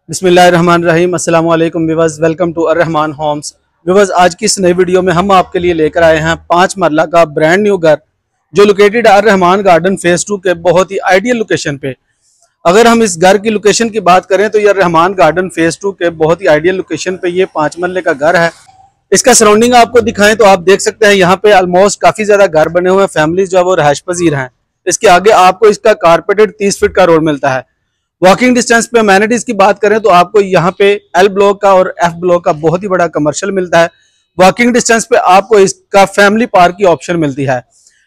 बिस्मिल्लाहिर्रहमानिर्रहीम। अस्सलाम वालेकुम viewers, welcome to Arrahman Homes. Viewers, आज की इस नई वीडियो में हम आपके लिए लेकर आए हैं 5 मरला का ब्रांड न्यू घर जो लोकेटेड अर्रहमान गार्डन फेज 2 के बहुत ही आइडियल लोकेशन पे। अगर हम इस घर की लोकेशन की बात करें तो ये अर्रहमान गार्डन फेज 2 के बहुत ही आइडियल लोकेशन पे ये 5 मरले का घर है। इसका सराउंडिंग आपको दिखाएं तो आप देख सकते हैं यहाँ पे ऑलमोस्ट काफी ज्यादा घर बने हुए हैं, फैमिली जो है वो रहायश पजीर हैं। इसके आगे आपको इसका कारपेटेड 30 फीट का रोड मिलता है। वॉकिंग डिस्टेंस पे अमेनिटीज की बात करें तो आपको यहाँ पे एल ब्लॉक का और एफ ब्लॉक का बहुत ही बड़ा कमर्शियल मिलता है। वॉकिंग डिस्टेंस पे आपको इसका फैमिली पार्क की ऑप्शन मिलती है।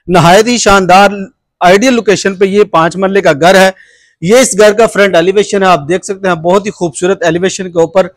नहायत ही शानदार आइडियल लोकेशन पे ये 5 मरले का घर है। ये इस घर का फ्रंट एलिवेशन है, आप देख सकते हैं बहुत ही खूबसूरत एलिवेशन के ऊपर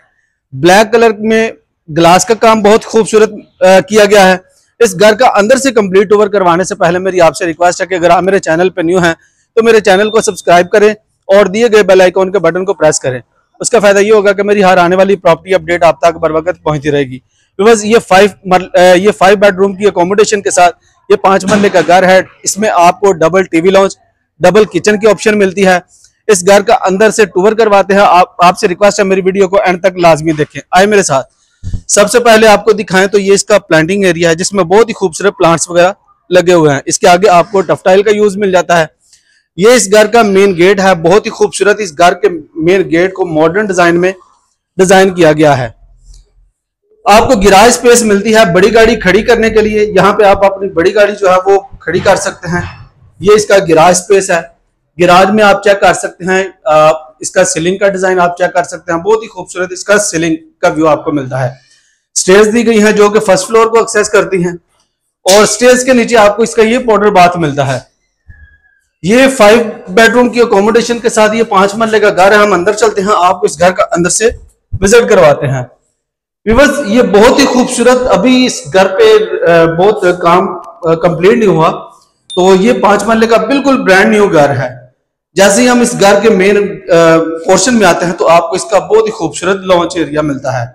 ब्लैक कलर में ग्लास का काम बहुत खूबसूरत किया गया है। इस घर का अंदर से कंप्लीट टूर करवाने से पहले मेरी आपसे रिक्वेस्ट है कि अगर आप मेरे चैनल पे न्यू हैं तो मेरे चैनल को सब्सक्राइब करें और दिए गए बेल आइकॉन के बटन को प्रेस करें। उसका फायदा ये होगा कि मेरी हर आने वाली प्रॉपर्टी अपडेट आप तक बर वक्त पहुंचती रहेगी। बस ये 5 बेडरूम की अकोमोडेशन के साथ ये 5 मरले का घर है। इसमें आपको double TV launch, double kitchen की ऑप्शन मिलती है। इस घर का अंदर से टूर करवाते हैं। आपसे रिक्वेस्ट है मेरी वीडियो को एंड तक लाजमी देखें। आए मेरे साथ। सबसे पहले आपको दिखाएं तो ये इसका प्लांटिंग एरिया है जिसमें बहुत ही खूबसूरत प्लांट्स वगैरह लगे हुए हैं। इसके आगे आपको टफटाइल का यूज मिल जाता है। ये इस घर का मेन गेट है, बहुत ही खूबसूरत। इस घर के मेन गेट को मॉडर्न डिजाइन में डिजाइन किया गया है। आपको गिराज स्पेस मिलती है बड़ी गाड़ी खड़ी करने के लिए। यहाँ पे आप अपनी बड़ी गाड़ी जो है वो खड़ी कर सकते हैं। ये इसका गिराज स्पेस है। गिराज में आप चेक कर सकते हैं, इसका सीलिंग का डिजाइन आप चेक कर सकते हैं, बहुत ही खूबसूरत इसका सीलिंग का व्यू आपको मिलता है। स्टेज दी गई है जो कि फर्स्ट फ्लोर को एक्सेस करती हैं और स्टेज के नीचे आपको इसका ये पाउडर बाथ मिलता है। ये 5 बेडरूम की अकोमोडेशन के साथ ये 5 मरले का घर है। हम अंदर चलते हैं, आपको इस घर का अंदर से विजिट करवाते हैं। व्यूअर्स, ये बहुत ही खूबसूरत, अभी इस घर पे बहुत काम कंप्लीट नहीं हुआ, तो ये 5 मरले का बिल्कुल ब्रांड न्यू घर है। जैसे ही हम इस घर के मेन पोर्शन में आते हैं तो आपको इसका बहुत ही खूबसूरत लॉन्च एरिया मिलता है।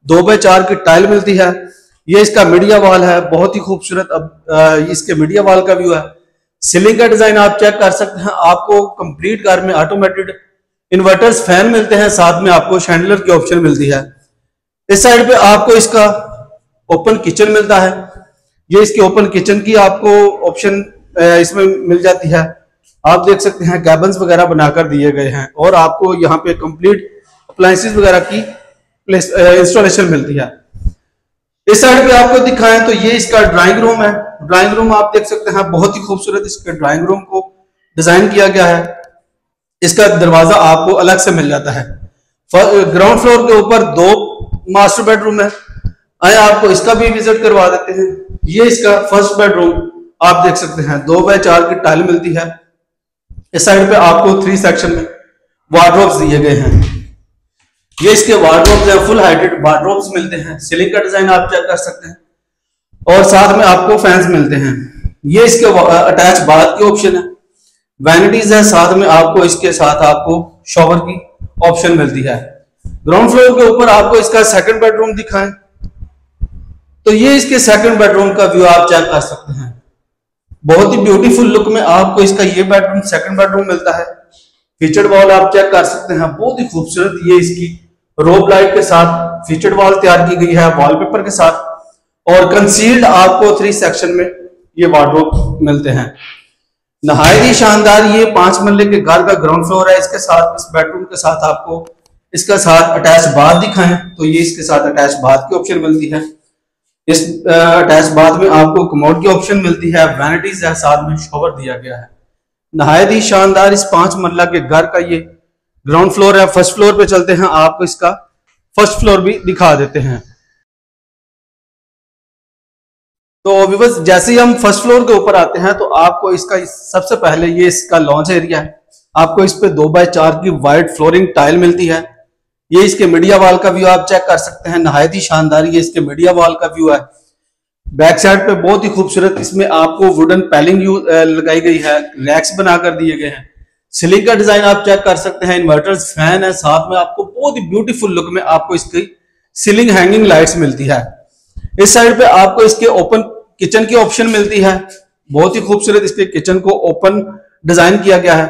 2x4 की टाइल मिलती है। ये इसका मीडिया वॉल है, बहुत ही खूबसूरत। अब इसके मीडिया वॉल का व्यू है। सीलिंग का डिजाइन आप चेक कर सकते हैं। आपको कंप्लीट घर में ऑटोमेटेड इन्वर्टर्स फैन मिलते हैं, साथ में आपको शैंडलर की ऑप्शन मिलती है। इस साइड पे आपको इसका ओपन किचन मिलता है। ये इसके ओपन किचन की आपको ऑप्शन इसमें मिल जाती है। आप देख सकते हैं कैबिन्स वगैरह बनाकर दिए गए हैं और आपको यहाँ पे कंप्लीट अप्लायंसेस वगैरह की इंस्टॉलेशन मिलती है। इस साइड पे आपको दिखाएं तो ये इसका ड्राइंग रूम है। ड्राइंग रूम आप देख सकते हैं, बहुत ही खूबसूरत इसके ड्राइंग रूम को डिजाइन किया गया है। इसका दरवाजा आपको अलग से मिल जाता है। ग्राउंड फ्लोर के ऊपर 2 मास्टर बेडरूम है। आए आपको इसका भी विजिट करवा देते हैं। ये इसका फर्स्ट बेडरूम आप देख सकते हैं, 2x4 की टाइल मिलती है। इस साइड पे आपको 3 सेक्शन में वार्डरोब्स दिए गए हैं। ये इसके वार्डरोब्स हैं, फुल हाइटेड वार्डरोब्स मिलते हैं। सीलिंग का डिजाइन आप चेक कर सकते हैं और साथ में आपको फैंस मिलते हैं। ये इसके अटैच बाथ की ऑप्शन है। वैनिटीज है, साथ में आपको इसके साथ आपको शॉवर की ऑप्शन मिलती है। ग्राउंड फ्लोर के ऊपर आपको इसका सेकंड बेडरूम दिखाएं तो ये इसके सेकंड बेडरूम का व्यू आप चेक कर सकते हैं। बहुत ही ब्यूटीफुल लुक में आपको इसका ये बेडरूम सेकंड बेडरूम मिलता है। फीचर्ड वॉल आप चेक कर सकते हैं, बहुत ही खूबसूरत। ये इसकी रोब लाइट के साथ फीचर्ड वॉल तैयार की गई है वॉलपेपर के साथ और कंसील्ड आपको 3 सेक्शन में ये वार्डरोब मिलते हैं। नहायत ही शानदार ये 5 मरले के घर का ग्राउंड फ्लोर है। इसके साथ इस बेडरूम के साथ आपको इसका साथ अटैच बाथ दिखाएं तो ये इसके साथ अटैच बाथ की ऑप्शन मिलती है। इस अटैच बाथ में आपको कमोड की ऑप्शन मिलती है। वैनिटीज है, साथ में शॉवर दिया गया है। नहायत ही शानदार इस 5 मरला के घर का ये ग्राउंड फ्लोर है। फर्स्ट फ्लोर पे चलते हैं, आपको इसका फर्स्ट फ्लोर भी दिखा देते हैं। तो व्यूअर्स, जैसे ही हम फर्स्ट फ्लोर के ऊपर आते हैं तो आपको इसका सबसे पहले ये इसका लॉन्च एरिया है। आपको इस पे 2x4 की वाइट फ्लोरिंग टाइल मिलती है। ये इसके मीडिया वॉल का व्यू आप चेक कर सकते हैं, नहायत ही शानदार ये इसके मीडिया वॉल का व्यू है। बैक साइड पे बहुत ही खूबसूरत इसमें आपको वुडन पैलिंग लगाई गई है, रैक्स बनाकर दिए गए हैं। सीलिंग का डिजाइन आप चेक कर सकते हैं, इन्वर्टर्स फैन है, साथ में आपको बहुत ही ब्यूटीफुल लुक में आपको इसकी सीलिंग हैंगिंग लाइट्स मिलती है। इस साइड पे आपको इसके ओपन किचन की ऑप्शन मिलती है। बहुत ही खूबसूरत इसके किचन को ओपन डिजाइन किया गया है।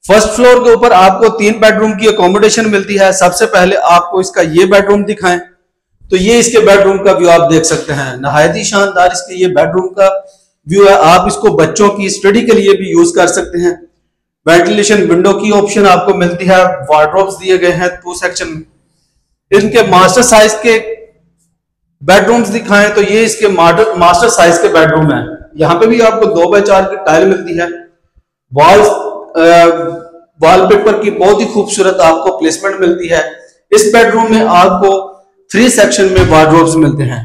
फर्स्ट फ्लोर के ऊपर आपको 3 बेडरूम की अकोमोडेशन मिलती है। सबसे पहले आपको इसका ये बेडरूम दिखाएं तो ये इसके बेडरूम का व्यू आप देख सकते हैं। नहायत ही शानदार इसके ये बेडरूम का व्यू है। आप इसको बच्चों की स्टडी के लिए भी यूज कर सकते हैं। वेंटिलेशन विंडो की ऑप्शन आपको मिलती है। वार्डरोब्स दिए गए हैं 2 सेक्शन में। इनके मास्टर साइज के बेडरूम्स दिखाएं तो ये इसके मास्टर साइज के बेडरूम है। यहाँ पे भी आपको 2x4 की टाइल मिलती है। वॉलपेपर की बहुत ही खूबसूरत आपको प्लेसमेंट मिलती है। इस बेडरूम में आपको 3 सेक्शन में वार्डरोब्स मिलते हैं।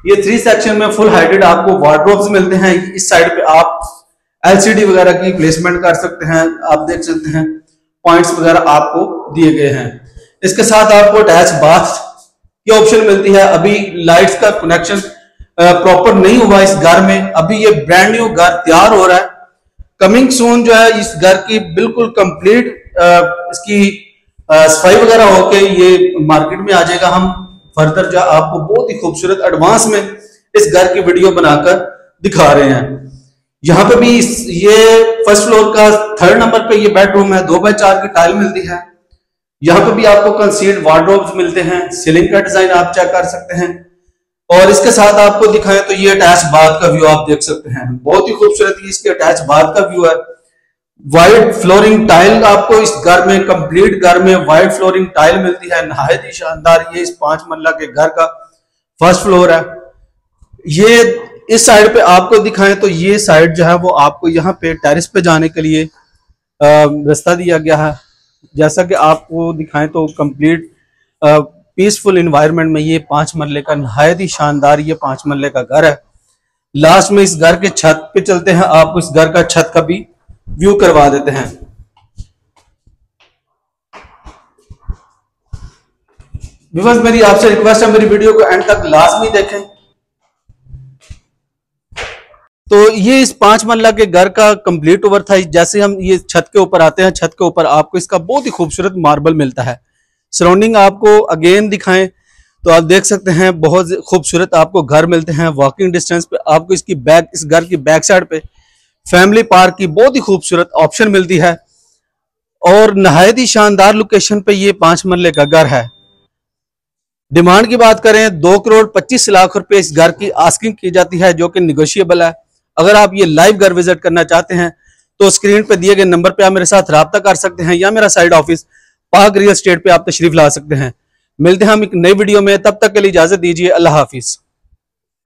ये 3 सेक्शन में फुल हाइटेड आपको वार्डरोब्स मिलते हैं। इस साइड पे आप एलसीडी वगैरह की प्लेसमेंट कर सकते हैं। आप देख सकते हैं पॉइंट्स वगैरह आपको दिए गए हैं। इसके साथ आपको अटैच बाथ की ऑप्शन मिलती है। अभी लाइट्स का कनेक्शन प्रॉपर नहीं हुआ इस घर में। अभी ये ब्रांड न्यू घर तैयार हो रहा है। कमिंग सून जो है इस घर की बिल्कुल कंप्लीट इसकी सफाई वगैरह होके ये मार्केट में आ जाएगा। हम फर्दर जो आपको बहुत ही खूबसूरत एडवांस में इस घर की वीडियो बनाकर दिखा रहे हैं। यहाँ पे भी ये फर्स्ट फ्लोर का 3rd नंबर पे ये बेडरूम है। 2x4 की टाइल मिलती है। यहाँ पे भी आपको कंसील्ड वार्डरोब्स मिलते हैं। सीलिंग का डिजाइन आप चेक कर सकते हैं। और इसके साथ आपको दिखाएं तो ये अटैच बाथ का व्यू आप देख सकते हैं। बहुत ही खूबसूरत इसके अटैच बाथ का व्यू है। वाइट फ्लोरिंग टाइल आपको इस घर में, कंप्लीट घर में वाइट फ्लोरिंग टाइल मिलती है। नहायत ही शानदार ये इस 5 मंजिला के घर का फर्स्ट फ्लोर है। ये इस साइड पे आपको दिखाएं तो ये साइड जो है वो आपको यहाँ पे टेरेस पे जाने के लिए रास्ता दिया गया है। जैसा कि आपको दिखाएं तो कंप्लीट पीसफुल इन्वायरमेंट में ये 5 मरले का नहायत ही शानदार ये 5 मरले का घर है। लास्ट में इस घर के छत पे चलते हैं। आपको इस घर का छत का भी व्यू करवा देते हैं। व्यूअर्स मेरी आपसे रिक्वेस्ट है मेरी वीडियो को एंड तक लाजमी देखें। तो ये इस 5 मरला के घर का कंप्लीट ओवर था। जैसे हम ये छत के ऊपर आते हैं, छत के ऊपर आपको इसका बहुत ही खूबसूरत मार्बल मिलता है। सराउंडिंग आपको अगेन दिखाएं तो आप देख सकते हैं बहुत खूबसूरत आपको घर मिलते हैं। वॉकिंग डिस्टेंस पे आपको इस घर की बैक साइड पे फैमिली पार्क की बहुत ही खूबसूरत ऑप्शन मिलती है। और नहायत ही शानदार लोकेशन पे ये 5 मरले का घर है। डिमांड की बात करें 2,25,00,000 रुपए इस घर की आस्किंग की जाती है, जो कि निगोशिएबल है। अगर आप ये लाइव घर विजिट करना चाहते हैं तो स्क्रीन पे दिए गए नंबर पे आप मेरे साथ राब्ता कर सकते हैं या मेरा साइड ऑफिस पाक रियल एस्टेट पे आप तशरीफ ला सकते हैं। मिलते हैं हम एक नई वीडियो में, तब तक के लिए इजाजत दीजिए। अल्लाह हाफिज।